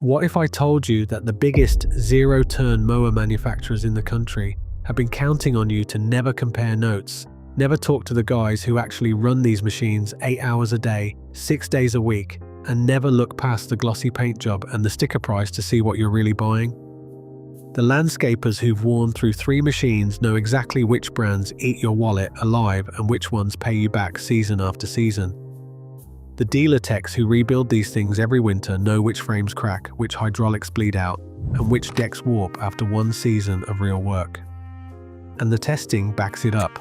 What if I told you that the biggest zero-turn mower manufacturers in the country have been counting on you to never compare notes, never talk to the guys who actually run these machines 8 hours a day, 6 days a week, and never look past the glossy paint job and the sticker price to see what you're really buying? The landscapers who've worn through 3 machines know exactly which brands eat your wallet alive and which ones pay you back season after season. The dealer techs who rebuild these things every winter know which frames crack, which hydraulics bleed out, and which decks warp after one season of real work. And the testing backs it up.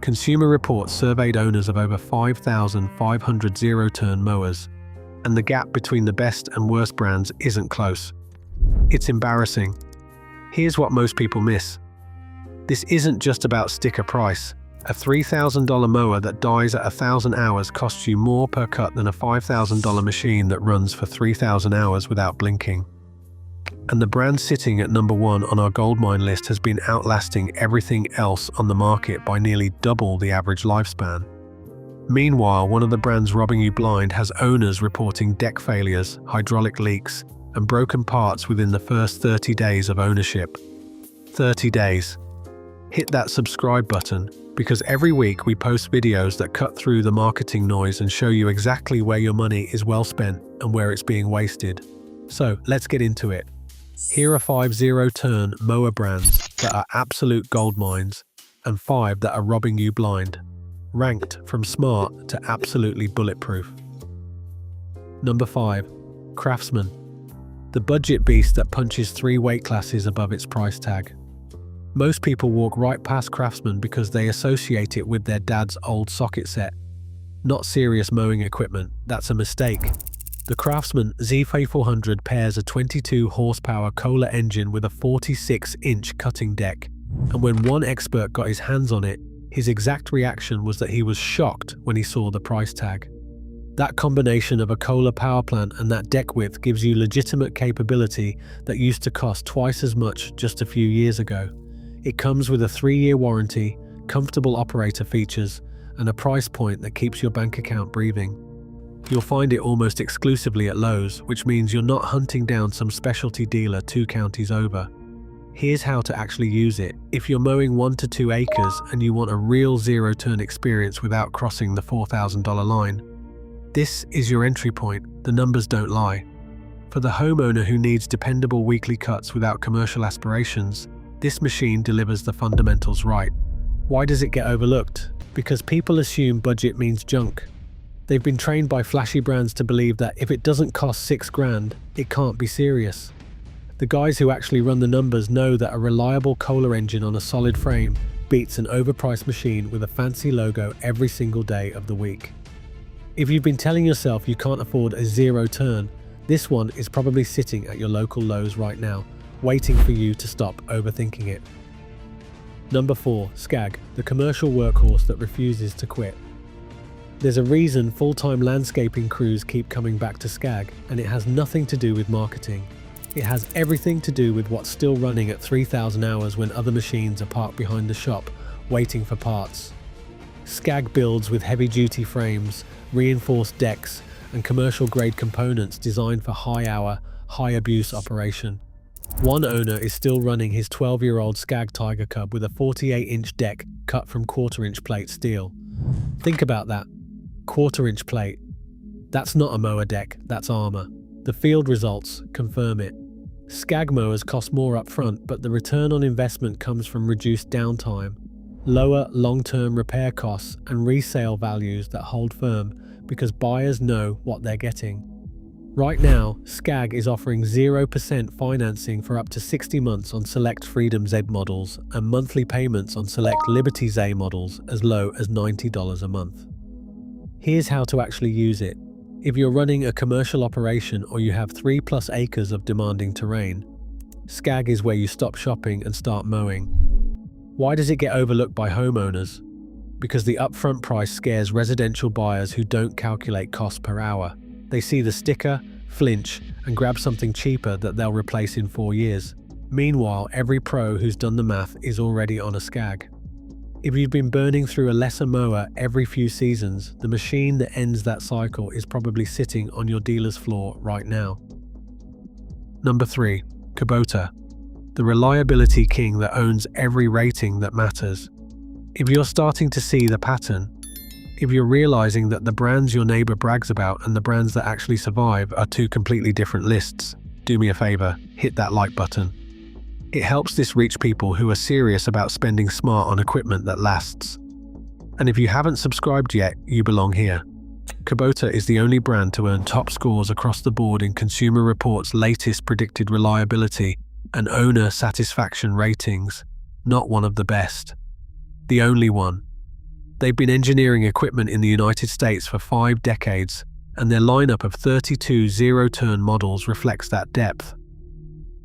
Consumer Reports surveyed owners of over 5,500 zero-turn mowers, and the gap between the best and worst brands isn't close. It's embarrassing. Here's what most people miss. This isn't just about sticker price. A $3,000 mower that dies at 1,000 hours costs you more per cut than a $5,000 machine that runs for 3,000 hours without blinking. And the brand sitting at number 1 on our goldmine list has been outlasting everything else on the market by nearly double the average lifespan. Meanwhile, one of the brands robbing you blind has owners reporting deck failures, hydraulic leaks, and broken parts within the first 30 days of ownership. 30 days. Hit that subscribe button, because every week we post videos that cut through the marketing noise and show you exactly where your money is well spent and where it's being wasted. So let's get into it. Here are 5 zero-turn mower brands that are absolute gold mines and 5 that are robbing you blind, ranked from smart to absolutely bulletproof. Number 5. Craftsman. The budget beast that punches 3 weight classes above its price tag. Most people walk right past Craftsman because they associate it with their dad's old socket set. Not serious mowing equipment, that's a mistake. The Craftsman Z5400 pairs a 22 horsepower Kohler engine with a 46-inch cutting deck, and when one expert got his hands on it, his exact reaction was that he was shocked when he saw the price tag. That combination of a Kohler power plant and that deck width gives you legitimate capability that used to cost twice as much just a few years ago. It comes with a 3-year warranty, comfortable operator features, and a price point that keeps your bank account breathing. You'll find it almost exclusively at Lowe's, which means you're not hunting down some specialty dealer 2 counties over. Here's how to actually use it. If you're mowing 1 to 2 acres and you want a real zero-turn experience without crossing the $4,000 line, this is your entry point. The numbers don't lie. For the homeowner who needs dependable weekly cuts without commercial aspirations, this machine delivers the fundamentals right. Why does it get overlooked? Because people assume budget means junk. They've been trained by flashy brands to believe that if it doesn't cost $6 grand, it can't be serious. The guys who actually run the numbers know that a reliable Kohler engine on a solid frame beats an overpriced machine with a fancy logo every single day of the week. If you've been telling yourself you can't afford a zero-turn, this one is probably sitting at your local Lowe's right now, waiting for you to stop overthinking it. Number 4. Scag, the commercial workhorse that refuses to quit. There's a reason full-time landscaping crews keep coming back to Scag, and it has nothing to do with marketing. It has everything to do with what's still running at 3,000 hours when other machines are parked behind the shop, waiting for parts. Scag builds with heavy-duty frames, reinforced decks, and commercial-grade components designed for high-hour, high-abuse operation. One owner is still running his 12-year-old Scag Tiger Cub with a 48-inch deck cut from 1/4-inch plate steel. Think about that. 1/4-inch plate. That's not a mower deck, that's armor. The field results confirm it. Scag mowers cost more up front, but the return on investment comes from reduced downtime, lower long-term repair costs, and resale values that hold firm because buyers know what they're getting. Right now, Scag is offering 0% financing for up to 60 months on select Freedom Z models and monthly payments on select Liberty Z models as low as $90 a month. Here's how to actually use it. If you're running a commercial operation or you have 3+ acres of demanding terrain, Scag is where you stop shopping and start mowing. Why does it get overlooked by homeowners? Because the upfront price scares residential buyers who don't calculate cost per hour. They see the sticker, flinch, and grab something cheaper that they'll replace in 4 years. Meanwhile, every pro who's done the math is already on a Scag. If you've been burning through a lesser mower every few seasons, the machine that ends that cycle is probably sitting on your dealer's floor right now. Number 3. Kubota, the reliability king that owns every rating that matters. If you're starting to see the pattern, if you're realizing that the brands your neighbor brags about and the brands that actually survive are two completely different lists, do me a favor, hit that like button. It helps this reach people who are serious about spending smart on equipment that lasts. And if you haven't subscribed yet, you belong here. Kubota is the only brand to earn top scores across the board in Consumer Reports' latest predicted reliability and owner satisfaction ratings. Not one of the best. The only one. They've been engineering equipment in the United States for 5 decades, and their lineup of 32 zero-turn models reflects that depth.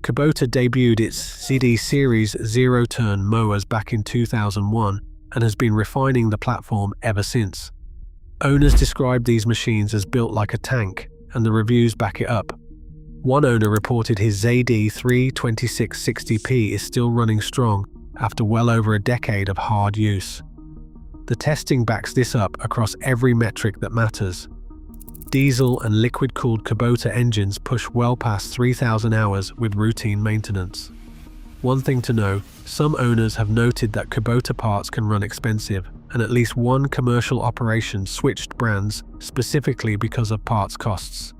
Kubota debuted its CD Series zero-turn mowers back in 2001 and has been refining the platform ever since. Owners describe these machines as built like a tank, and the reviews back it up. One owner reported his ZD32660P is still running strong after well over a decade of hard use. The testing backs this up across every metric that matters. Diesel and liquid-cooled Kubota engines push well past 3,000 hours with routine maintenance. One thing to know, some owners have noted that Kubota parts can run expensive, and at least one commercial operation switched brands specifically because of parts costs.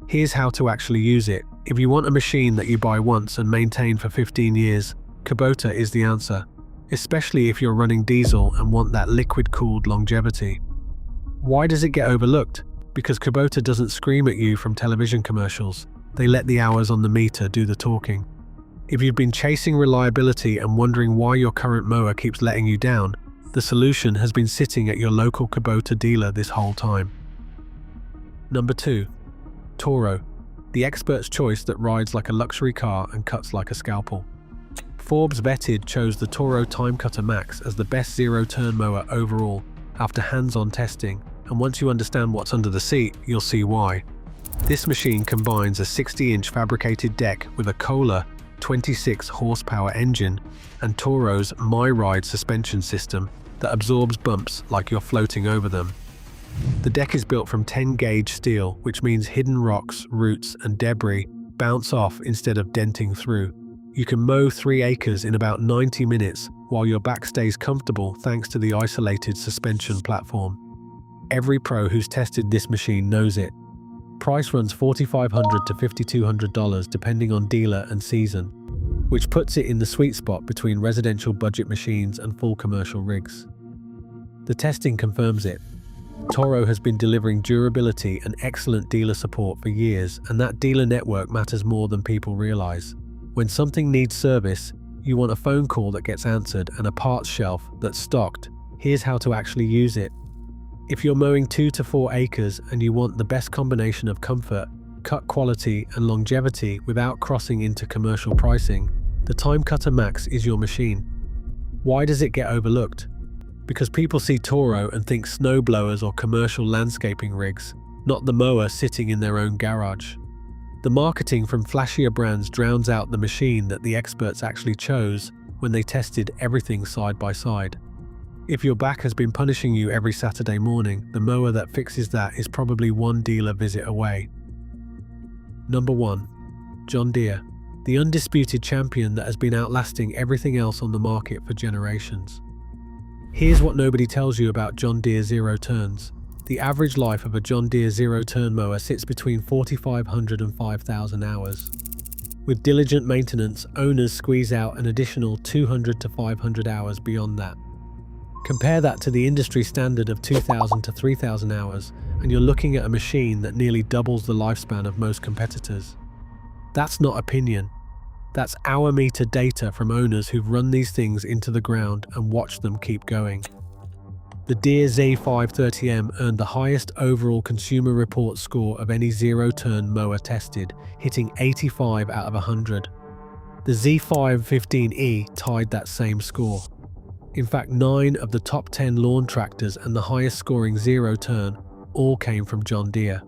Here's how to actually use it. If you want a machine that you buy once and maintain for 15 years, Kubota is the answer, especially if you're running diesel and want that liquid-cooled longevity. Why does it get overlooked? Because Kubota doesn't scream at you from television commercials. They let the hours on the meter do the talking. If you've been chasing reliability and wondering why your current mower keeps letting you down, the solution has been sitting at your local Kubota dealer this whole time. Number 2. Toro, the expert's choice that rides like a luxury car and cuts like a scalpel. Forbes Vetted chose the Toro Time Cutter Max as the best zero-turn mower overall after hands-on testing, and once you understand what's under the seat, you'll see why. This machine combines a 60-inch fabricated deck with a Kohler 26 horsepower engine and Toro's MyRide suspension system that absorbs bumps like you're floating over them. The deck is built from 10-gauge steel, which means hidden rocks, roots, and debris bounce off instead of denting through. You can mow 3 acres in about 90 minutes while your back stays comfortable thanks to the isolated suspension platform. Every pro who's tested this machine knows it. Price runs $4,500 to $5,200 depending on dealer and season, which puts it in the sweet spot between residential budget machines and full commercial rigs. The testing confirms it. Toro has been delivering durability and excellent dealer support for years, and that dealer network matters more than people realize. When something needs service, you want a phone call that gets answered and a parts shelf that's stocked. Here's how to actually use it. If you're mowing 2 to 4 acres and you want the best combination of comfort, cut quality, and longevity without crossing into commercial pricing, the Time Cutter Max is your machine. Why does it get overlooked? Because people see Toro and think snowblowers or commercial landscaping rigs, not the mower sitting in their own garage. The marketing from flashier brands drowns out the machine that the experts actually chose when they tested everything side by side. If your back has been punishing you every Saturday morning, the mower that fixes that is probably one dealer visit away. Number 1. John Deere, the undisputed champion that has been outlasting everything else on the market for generations. Here's what nobody tells you about John Deere zero turns. The average life of a John Deere zero-turn mower sits between 4,500 and 5,000 hours. With diligent maintenance, owners squeeze out an additional 200 to 500 hours beyond that. Compare that to the industry standard of 2,000 to 3,000 hours, and you're looking at a machine that nearly doubles the lifespan of most competitors. That's not opinion. That's hour meter data from owners who've run these things into the ground and watched them keep going. The Deere Z530M earned the highest overall Consumer Reports score of any zero-turn mower tested, hitting 85 out of 100. The Z515E tied that same score. In fact, 9 of the top 10 lawn tractors and the highest scoring zero-turn all came from John Deere.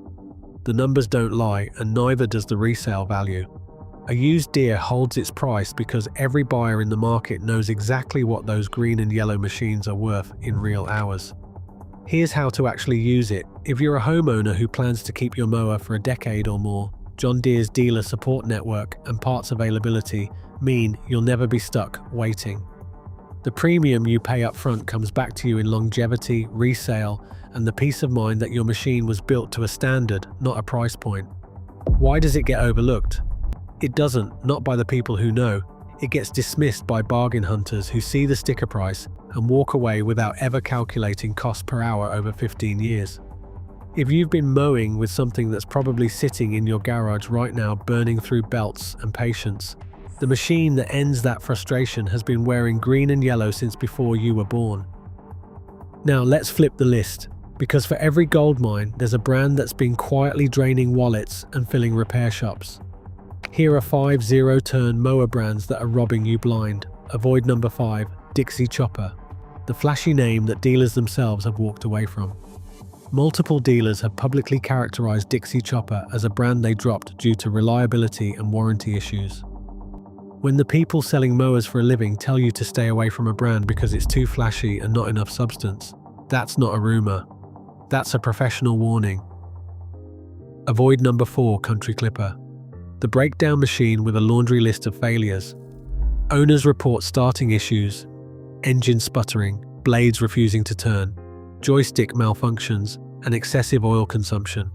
The numbers don't lie, and neither does the resale value. A used Deere holds its price because every buyer in the market knows exactly what those green and yellow machines are worth in real hours. Here's how to actually use it. If you're a homeowner who plans to keep your mower for a decade or more, John Deere's dealer support network, and parts availability mean you'll never be stuck waiting. The premium you pay up front comes back to you in longevity, resale, and the peace of mind that your machine was built to a standard, not a price point. Why does it get overlooked? It doesn't, not by the people who know. It gets dismissed by bargain hunters who see the sticker price and walk away without ever calculating cost per hour over 15 years. If you've been mowing with something that's probably sitting in your garage right now burning through belts and patience, the machine that ends that frustration has been wearing green and yellow since before you were born. Now let's flip the list, because for every gold mine, there's a brand that's been quietly draining wallets and filling repair shops. Here are 5 zero-turn mower brands that are robbing you blind. Avoid number 5, Dixie Chopper, the flashy name that dealers themselves have walked away from. Multiple dealers have publicly characterized Dixie Chopper as a brand they dropped due to reliability and warranty issues. When the people selling mowers for a living tell you to stay away from a brand because it's too flashy and not enough substance, that's not a rumor. That's a professional warning. Avoid number 4, Country Clipper, the breakdown machine with a laundry list of failures. Owners report starting issues, engine sputtering, blades refusing to turn, joystick malfunctions, and excessive oil consumption.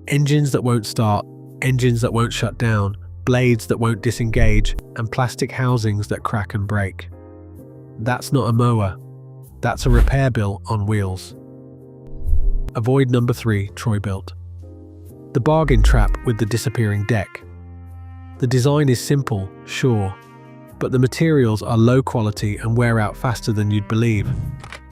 Engines that won't start, engines that won't shut down, blades that won't disengage, and plastic housings that crack and break. That's not a mower. That's a repair bill on wheels. Avoid number 3, Troy-Bilt, the bargain trap with the disappearing deck. The design is simple, sure, but the materials are low quality and wear out faster than you'd believe.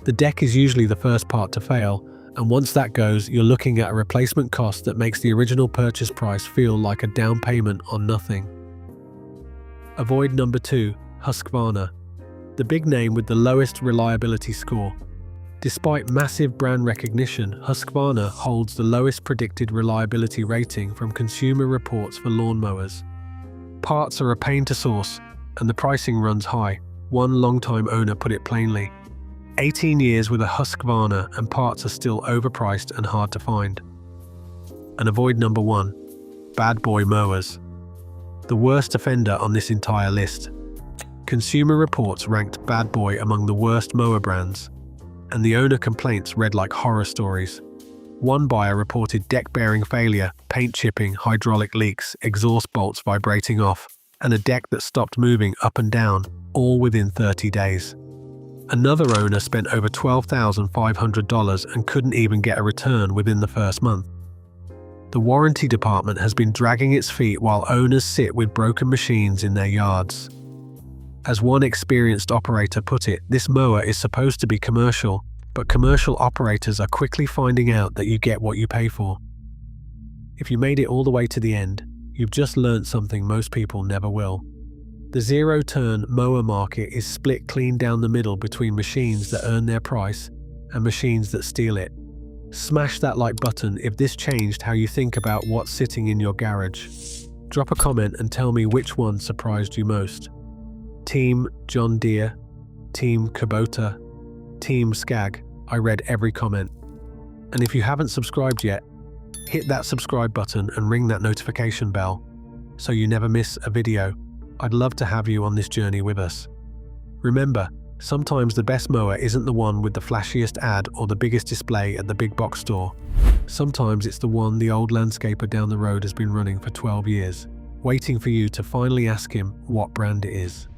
The deck is usually the first part to fail, and once that goes, you're looking at a replacement cost that makes the original purchase price feel like a down payment on nothing. Avoid number 2, Husqvarna, the big name with the lowest reliability score. Despite massive brand recognition, Husqvarna holds the lowest predicted reliability rating from Consumer Reports for lawnmowers. Parts are a pain to source, and the pricing runs high. One longtime owner put it plainly. 18 years with a Husqvarna and parts are still overpriced and hard to find. And avoid number 1, Bad Boy Mowers, the worst offender on this entire list. Consumer Reports ranked Bad Boy among the worst mower brands, and the owner complaints read like horror stories. One buyer reported deck bearing failure, paint chipping, hydraulic leaks, exhaust bolts vibrating off, and a deck that stopped moving up and down, all within 30 days. Another owner spent over $12,500 and couldn't even get a return within the first month. The warranty department has been dragging its feet while owners sit with broken machines in their yards. As one experienced operator put it, this mower is supposed to be commercial, but commercial operators are quickly finding out that you get what you pay for. If you made it all the way to the end, you've just learned something most people never will. The zero-turn mower market is split clean down the middle between machines that earn their price and machines that steal it. Smash that like button if this changed how you think about what's sitting in your garage. Drop a comment and tell me which one surprised you most. Team John Deere, Team Kubota, Team Scag. I read every comment. And if you haven't subscribed yet, hit that subscribe button and ring that notification bell so you never miss a video. I'd love to have you on this journey with us. Remember, sometimes the best mower isn't the one with the flashiest ad or the biggest display at the big box store. Sometimes it's the one the old landscaper down the road has been running for 12 years, waiting for you to finally ask him what brand it is.